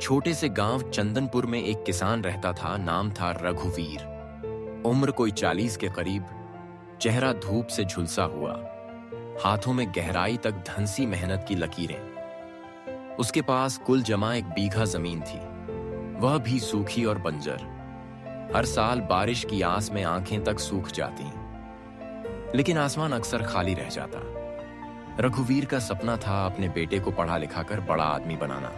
छोटे से गांव चंदनपुर में एक किसान रहता था। नाम था रघुवीर। उम्र कोई 40 के करीब, चेहरा धूप से झुलसा हुआ, हाथों में गहराई तक धंसी मेहनत की लकीरें। उसके पास कुल जमा 1 बीघा जमीन थी, वह भी सूखी और बंजर। हर साल बारिश की आस में आंखें तक सूख जाती, लेकिन आसमान अक्सर खाली रह जाता। रघुवीर का सपना था अपने बेटे को पढ़ा लिखा कर बड़ा आदमी बनाना,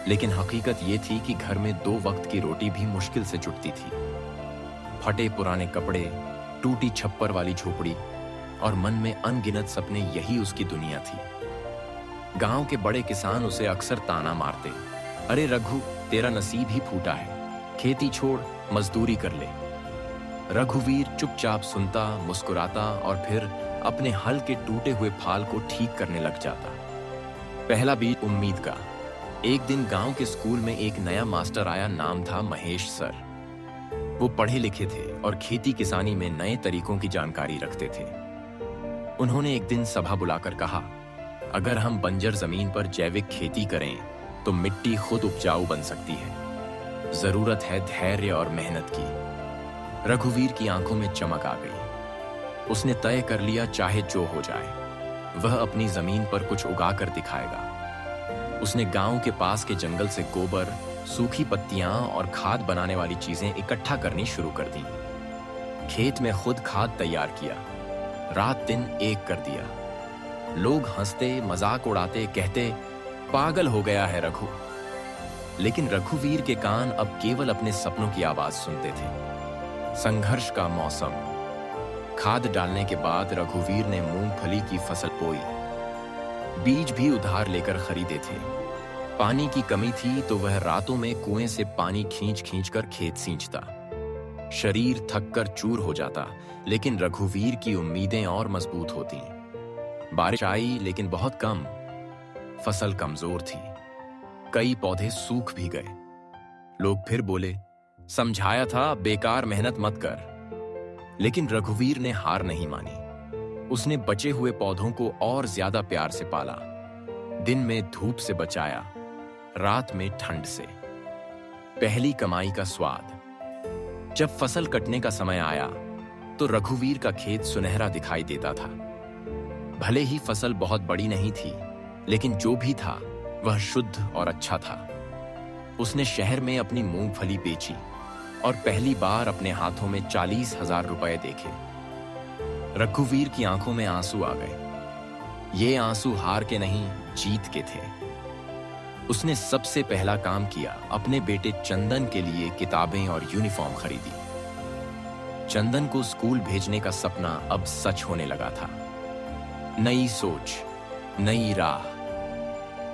लेकिन हकीकत यह थी कि घर में 2 वक्त की रोटी भी मुश्किल से जुटती थी। फटे पुराने कपड़े, टूटी छप्पर वाली झोपड़ी और मन में अनगिनत सपने, यही उसकी दुनिया थी। गांव के बड़े किसान उसे अक्सर ताना मारते, अरे रघु, तेरा नसीब ही फूटा है, खेती छोड़ मजदूरी कर ले। रघुवीर चुपचाप सुनता, मुस्कुराता और फिर अपने हल के टूटे हुए फाल को ठीक करने लग जाता। पहला बीज उम्मीद का। एक दिन गांव के स्कूल में एक नया मास्टर आया। नाम था महेश सर। वो पढ़े लिखे थे और खेती किसानी में नए तरीकों की जानकारी रखते थे। उन्होंने एक दिन सभा बुलाकर कहा, अगर हम बंजर जमीन पर जैविक खेती करें तो मिट्टी खुद उपजाऊ बन सकती है। जरूरत है धैर्य और मेहनत की। रघुवीर की आंखों में चमक आ गई। उसने तय कर लिया, चाहे जो हो जाए वह अपनी जमीन पर कुछ उगा कर दिखाएगा। उसने गांव के पास के जंगल से गोबर, सूखी पत्तियां और खाद बनाने वाली चीजें इकट्ठा करनी शुरू कर दी। खेत में खुद खाद तैयार किया, रात दिन एक कर दिया। लोग हंसते, मजाक उड़ाते, कहते पागल हो गया है रघु। लेकिन रघुवीर के कान अब केवल अपने सपनों की आवाज सुनते थे। संघर्ष का मौसम। खाद डालने के बाद रघुवीर ने मूंगफली की फसल बोई। बीज भी उधार लेकर खरीदे थे। पानी की कमी थी तो वह रातों में कुएं से पानी खींच खींच कर खेत सींचता। शरीर थककर चूर हो जाता, लेकिन रघुवीर की उम्मीदें और मजबूत होती। बारिश आई लेकिन बहुत कम। फसल कमजोर थी, कई पौधे सूख भी गए। लोग फिर बोले, समझाया था बेकार मेहनत मत कर। लेकिन रघुवीर ने हार नहीं मानी। उसने बचे हुए पौधों को और ज्यादा प्यार से पाला। दिन में धूप से बचाया, रात में ठंड से। पहली कमाई का स्वाद। जब फसल कटने का समय आया तो रघुवीर का खेत सुनहरा दिखाई देता था। भले ही फसल बहुत बड़ी नहीं थी, लेकिन जो भी था वह शुद्ध और अच्छा था। उसने शहर में अपनी मूंगफली बेची और पहली बार अपने हाथों में 40,000 रुपए देखे। रघुवीर की आंखों में आंसू आ गए। ये आंसू हार के नहीं, जीत के थे। उसने सबसे पहला काम किया, अपने बेटे चंदन के लिए किताबें और यूनिफॉर्म खरीदी। चंदन को स्कूल भेजने का सपना अब सच होने लगा था। नई सोच, नई राह।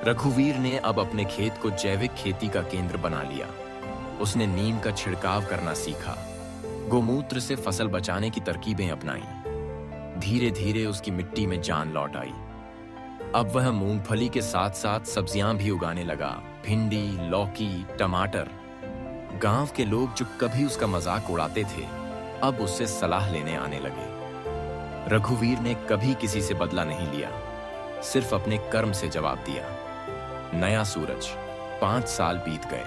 रघुवीर ने अब अपने खेत को जैविक खेती का केंद्र बना लिया। उसने नीम का छिड़काव करना सीखा, गोमूत्र से फसल बचाने की तरकीबें अपनाई। धीरे धीरे उसकी मिट्टी में जान लौट आई। अब वह मूंगफली के साथ साथ सब्जियां भी उगाने लगा, भिंडी, लौकी, टमाटर। गांव के लोग जो कभी उसका मजाक उड़ाते थे, अब उससे सलाह लेने आने लगे। रघुवीर ने कभी किसी से बदला नहीं लिया, सिर्फ अपने कर्म से जवाब दिया। नया सूरज। 5 साल बीत गए।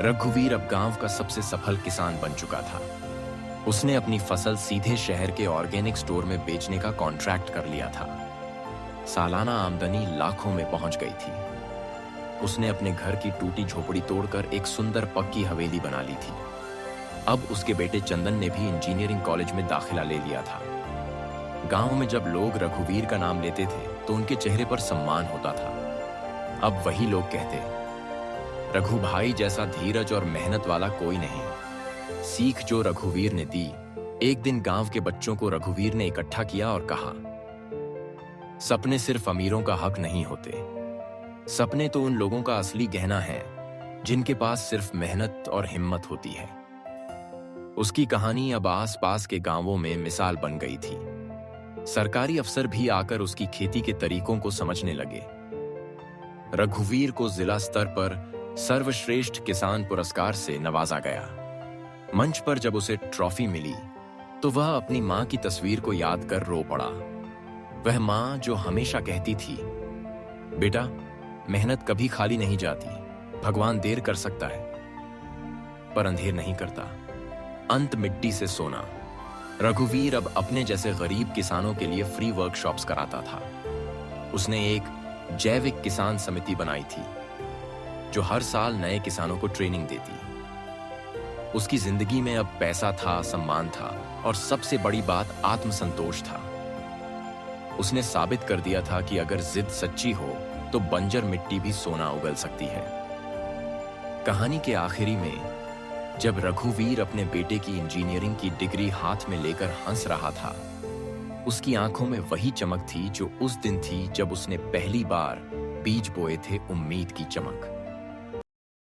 रघुवीर अब गांव का सबसे सफल किसान बन चुका था। उसने अपनी फसल सीधे शहर के ऑर्गेनिक स्टोर में बेचने का कॉन्ट्रैक्ट कर लिया था। सालाना आमदनी लाखों में पहुंच गई थी। उसने अपने घर की टूटी झोपड़ी तोड़कर एक सुंदर पक्की हवेली बना ली थी। अब उसके बेटे चंदन ने भी इंजीनियरिंग कॉलेज में दाखिला ले लिया था। गांव में जब लोग रघुवीर का नाम लेते थे तो उनके चेहरे पर सम्मान होता था। अब वही लोग कहते, रघु भाई जैसा धीरज और मेहनत वाला कोई नहीं। सीख जो रघुवीर ने दी। एक दिन गांव के बच्चों को रघुवीर ने इकट्ठा किया और कहा, सपने सिर्फ अमीरों का हक नहीं होते। सपने तो उन लोगों का असली गहना है जिनके पास सिर्फ मेहनत और हिम्मत होती है। उसकी कहानी अब आस-पास के गांवों में मिसाल बन गई थी। सरकारी अफसर भी आकर उसकी खेती के तरीकों को समझने लगे। रघुवीर को जिला स्तर पर सर्वश्रेष्ठ किसान पुरस्कार से नवाजा गया। मंच पर जब उसे ट्रॉफी मिली तो वह अपनी मां की तस्वीर को याद कर रो पड़ा। वह मां जो हमेशा कहती थी, बेटा मेहनत कभी खाली नहीं जाती, भगवान देर कर सकता है पर अंधेर नहीं करता। अंत मिट्टी से सोना। रघुवीर अब अपने जैसे गरीब किसानों के लिए फ्री वर्कशॉप्स कराता था। उसने एक जैविक किसान समिति बनाई थी जो हर साल नए किसानों को ट्रेनिंग देती। उसकी जिंदगी में अब पैसा था, सम्मान था और सबसे बड़ी बात आत्मसंतोष था। उसने साबित कर दिया था कि अगर जिद सच्ची हो तो बंजर मिट्टी भी सोना उगल सकती है। कहानी के आखिरी में जब रघुवीर अपने बेटे की इंजीनियरिंग की डिग्री हाथ में लेकर हंस रहा था, उसकी आंखों में वही चमक थी जो उस दिन थी जब उसने पहली बार बीज बोए थे उम्मीद की चमक।